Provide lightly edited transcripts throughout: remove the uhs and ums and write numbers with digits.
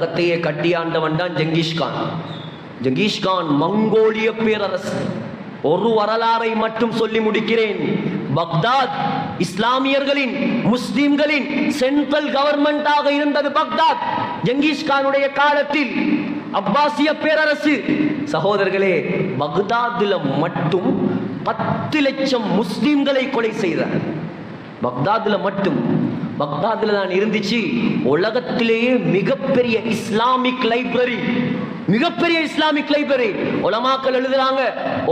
உலகத்தையே கட்டியாண்டவன் தான் ஜெங்கிஸ்கான். ஜெங்கிஸ்கான் மங்கோலிய பேரரசு. ஒரு வரலாறை மட்டும் சொல்லி முடிக்கிறேன். பக்தாத் இஸ்லாமியர்களின் முஸ்லிம்களின் சென்ட்ரல் கவர்மெண்டாக இருந்தது. பக்தாத் ஜெங்கிஸ்கானுடைய காலத்தில் அப்பாசிய பேரரசு. சகோதரர்களே, பக்தாதுல மட்டும் 10 லட்சம் முஸ்லிம்களை கொலை செய்தார். பக்தாதுல மட்டும். பக்தாதுல தான் இருந்துச்சு உலகத்திலேயே மிகப்பெரிய இஸ்லாமிக் லைப்ரரி. மிகப்பெரிய இஸ்லாமிக் லைப்ரரி. உலமாக்கள் எழுதுறாங்க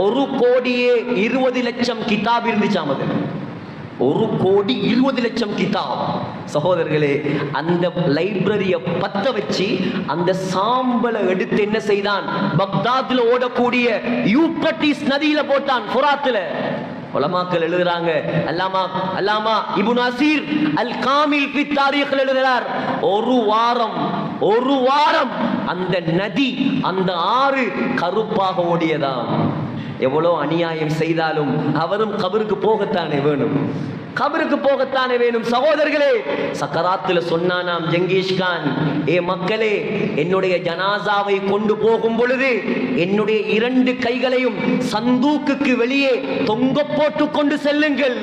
1,20,00,000 கிதாப் இருந்துச்சாம். அது 1,20,00,000 கிதாப். சகோதரர்களே, அந்த லைப்ரரியை பத்த வச்சு அந்த சாம்பலை எடுத்து என்ன செய்தான்? பக்தாதுல ஓடக்கூடிய யூப்ரட்டிஸ் நதியில போட்டான், ஃபுராத்துல. உலமாக்கள் எழுதுறாங்க, அல்லாமா இப்னு அசீர் அல் காமில் ஃபி தாரீக் எழுதுறார், ஒரு வாரம் அந்த நதி, அந்த ஆறு கருப்பாக ஓடியதாம். எவ்வளவு அநியாயம் செய்தாலும் அவரும் கபருக்கு போகத்தானே வேணும். கபருக்கு போகத்தானே வேணும். சகோதரர்களே, சக்கராத்துல சொன்னானாம் ஜெங்கிஸ்கான், ஏ மக்களே, என்னுடைய ஜனாசாவை கொண்டு போகும் பொழுது என்னுடைய 2 கைகளையும் சந்தூக்குக்கு வெளியே தொங்க போட்டு கொண்டு செல்லுங்கள்.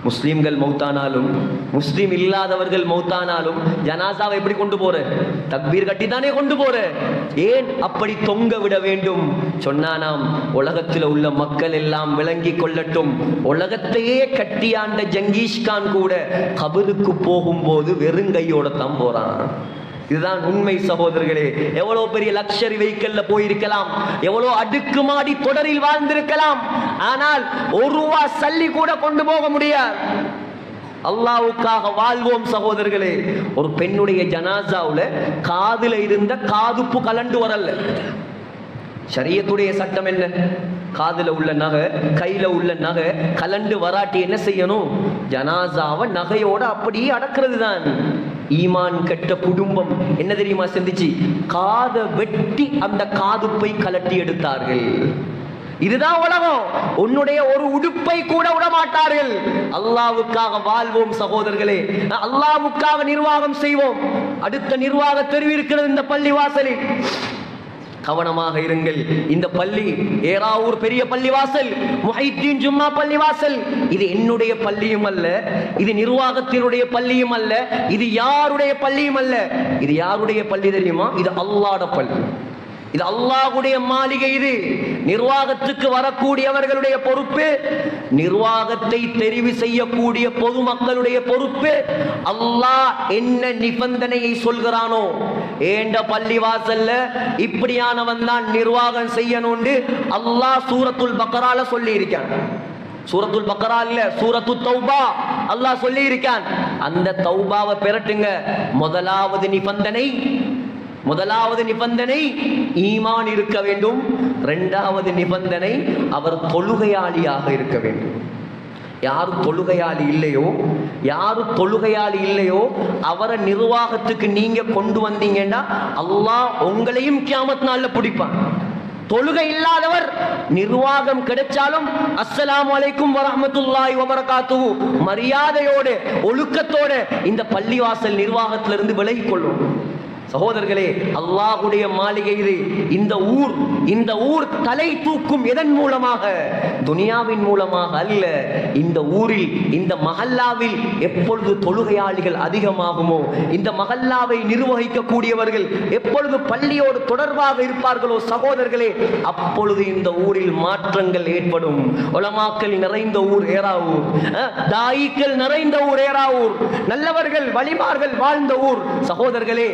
முஸ்லிம்கள் மௌத்தானாலும் முஸ்லிம் இல்லாதவர்கள் மௌத்தானாலும் ஜனாசாவை எப்படி கொண்டு போற? தக்பீர் கட்டித்தானே கொண்டு போற. ஏன் அப்படி தொங்க விட வேண்டும்? சொன்னானாம், உலகத்தில் உள்ள மக்கள் எல்லாம் விளங்கி கொள்ளட்டும், உலகத்தையே கட்டியாண்ட ஜெங்கிஸ்கான் கூட கபருக்கு போகும்போது வெறுங்கையோட தான் போறான். இதுதான் உண்மை. சகோதரர்களே, எவ்வளவு பெரிய லக்ஸரி வெஹிக்கிள்ல போயிருக்கலாம், எவ்வளவு அடுக்குமாடி தொடரில் வாழ்ந்திருக்கலாம், ஆனால் 1 ரூபா சல்லி கூட கொண்டு போக முடியாது. அல்லாஹ்வுக்காக வாழ்வோம் சகோதரர்களே. ஒரு பெண்ணுடைய ஜனாசாவுல காதுல இருந்த காதுப்பு கலண்டு வரல. ஷரியத்துடைய சட்டம் என்ன? காதுல உள்ள நகை, கையில உள்ள நகை கலண்டு வராட்டி என்ன செய்யணும்? ஜனாசாவை நகையோட அப்படியே அடக்கிறது தான். ஈமான் கெட்ட குடும்பம் என்ன தெரியுமா செஞ்சிச்சு? காதை வெட்டி அந்த காதுப்பை கலட்டி எடுத்தார்கள். இதுதான் உலகம். உன்னுடைய ஒரு உடுப்பை கூட விட மாட்டார்கள். அல்லாஹ்வுக்காக வாழ்வோம் சகோதரர்களே. அல்லாஹ்வுக்காக நிர்வாகம் செய்வோம். அடுத்த நிர்வாக தெரிவு இருக்கிறது இந்த பள்ளி வாசலில். கவனமாக இருங்கள். இந்த பள்ளி ஏராவூர் பெரிய பள்ளிவாசல், முஹைத்தீன் ஜும்மா பள்ளிவாசல், இது என்னுடைய பள்ளியும் அல்ல, இது நிர்வாகத்தினுடைய பள்ளியும் அல்ல, இது யாருடைய பள்ளியும் அல்ல. இது யாருடைய பள்ளி தெரியுமா? இது அல்லாஹ்வுடைய பள்ளி. இது அல்லாஹ்வுடைய மாளிகை. இது நிர்வாகத்துக்கு வரக்கூடியவர்களுடைய பொறுப்பு, நிர்வாகத்தை தெரிவு செய்யக்கூடிய பொதுமக்களுடைய பொறுப்பு. அல்லாஹ் என்ன நிபந்தனையை சொல்கிறானோ, ஏண்ட பள்ளிவாசல்ல இப்படியானவன் தான் நிர்வாகம் செய்யணும்னு அல்லாஹ் சூரத்துல் பக்ரால சொல்லி இருக்கான். சூரத்துல் பக்ரா இல்ல, சூரத்து தௌபா அல்லாஹ் சொல்லி இருக்கான். அந்த தௌபாவை பெறட்டுங்க. முதலாவது நிபந்தனை ஈமான் இருக்க வேண்டும். 2வது நிபந்தனை அவர் தொழுகையாளியாக இருக்க வேண்டும். யாரு தொழுகையாளி இல்லையோ அவரை நிர்வாகத்துக்கு நீங்க கொண்டு வந்தீங்கன்னா அல்லாஹ் உங்களையும் கியாமத் நாள்ல பிடிப்பான். தொழுகை இல்லாதவர் நிர்வாகம் கிடைச்சாலும் அஸ்ஸலாமு அலைக்கும் வரஹ்மத்துல்லாஹி வபரகாத்துஹு மரியாதையோடு ஒழுக்கத்தோடு இந்த பள்ளிவாசல் நிர்வாகத்திலிருந்து விலகிக் கொள்ளும். சகோதரர்களே, அல்லாஹ்வுடைய மாளிகை இது. இந்த ஊர் தலை தூக்கும். எதன் மூலமாக? துனியாவின் மூலமாக அல்ல. இந்த ஊரில், இந்த மஹல்லாவில் எப்பொழுது தொழுகையாளிகள் அதிகமாகுமோ, இந்த மஹல்லாவை நிர்வகிக்கக்கூடியவர்கள் எப்பொழுது பள்ளியோடு தொடர்பாக இருப்பார்களோ சகோதரர்களே, அப்பொழுது இந்த ஊரில் மாற்றங்கள் ஏற்படும். உலமாக்கள் நிறைந்த ஊர் ஏராவூர், தாயிக்கள் நிறைந்த ஊர் ஏராவூர், நல்லவர்கள் வலிமார்கள் வாழ்ந்த ஊர். சகோதரர்களே,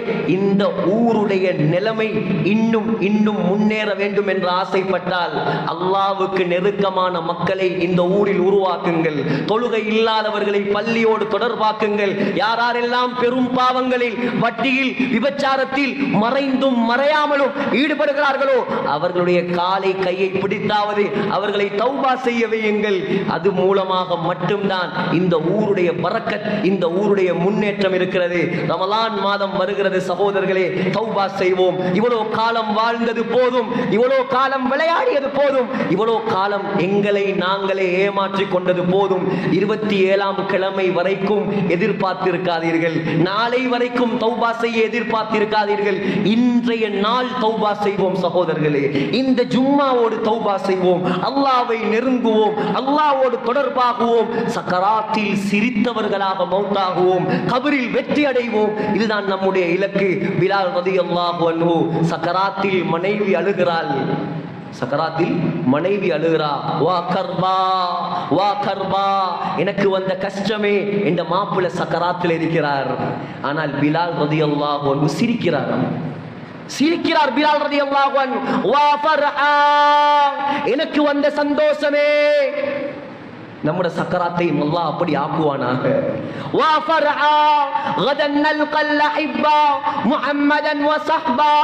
இந்த ஊருடைய நிலைமை இன்னும் முன்னேற வேண்டும் என்று ஆசைப்பட்டால் அல்லாஹ்வுக்கு நெருக்கமான மக்களை இந்த ஊரில் உருவாக்குங்கள். தொழுகை இல்லாதவர்களை பள்ளியோடு தொடர்பாக்குங்கள். யாரெல்லாம் பெரும் பாவங்களில், வட்டியில், விபச்சாரத்தில் மறைந்தும் மறையாமலும் ஈடுபடுகிறார்களோ அவர்களுடைய காலை கையை பிடித்தாவது அவர்களை தௌபா செய்ய வையுங்கள். அது மூலமாக மட்டும்தான் இந்த ஊருடைய பரக்கத், இந்த ஊருடைய முன்னேற்றம் இருக்கிறது. ரமலான் மாதம் வருகிறது சகோதரர்களே. சகோதரர்களே, தௌபா செய்வோம். இவ்வளவு காலம் வாழ்ந்தது போதும், இவ்வளவு காலம் விளையாடியது போதும், இவ்வளவு காலம் எங்களை நாங்களே ஏமாற்றிக் கொண்டது போதும். 27ஆம் கிழமை வரைக்கும் எதிர்பார்த்திருக்காதீர்கள், நாளை வரைக்கும் தௌபா செய்ய எதிர்பார்த்திருக்காதீர்கள். இன்றைய நாள் தௌபா செய்வோம் சகோதரர்களே. இந்த ஜும்மாவோடு தௌபா செய்வோம், அல்லாஹ்வை நெருங்குவோம், அல்லாஹ்வோடு தொடர்பாகுவோம், சக்கராத்தில் சிரித்தவர்களாக மௌத்தாகுவோம், கபரில் வெற்றி அடைவோம். இதுதான் நம்முடைய இலக்கு. பிலால் ரலியல்லாஹு அன்ஹு சக்கராத்தில் மனைவி அழுகிறாள். சக்கராத்தில் மனைவி அழுகிறா, வா கர்பா வா கர்பா, எனக்கு வந்த கஷ்டமே. இந்த மாப்பிள்ளை சக்கராத்தில் இருக்கிறார். ஆனால் பிலால் ரலியல்லாஹு அன்ஹு சிரிக்கிறார். பிலால் ரலியல்லாஹு அன்ஹு, வா ஃபர்ஹா, எனக்கு வந்த சந்தோஷமே. நம்முடைய சக்கராத்தை அல்லாஹ் அப்படி ஆக்குவானாக. வா ஃபர்ஹா கதன் நல்கல் அஹிப்பா முஹம்மதன் வ ஸஹ்பா.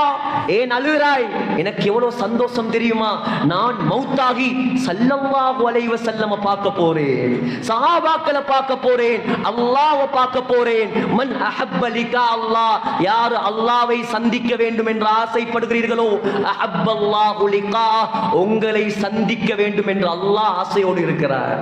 ஏன் அழுகிறாய்? எனக்கு எவ்வளவு சந்தோஷம் தெரியுமா? நான் மௌத்தாகி ஸல்லல்லாஹு அலைஹி வஸல்லம் பார்க்க போறேன், சஹாபாக்களை பார்க்க போறேன், அல்லாஹ்வை பார்க்க போறேன். மன் அஹப்ப லிகா அல்லாஹ், யார் அல்லாஹ்வை சந்திக்க வேண்டும் என்று ஆசைப்படுகிறீர்களோ, அஹப்பல்லாஹு லிகா, உங்களை சந்திக்க வேண்டும் என்று அல்லாஹ் ஆசையோடு இருக்கிறார்.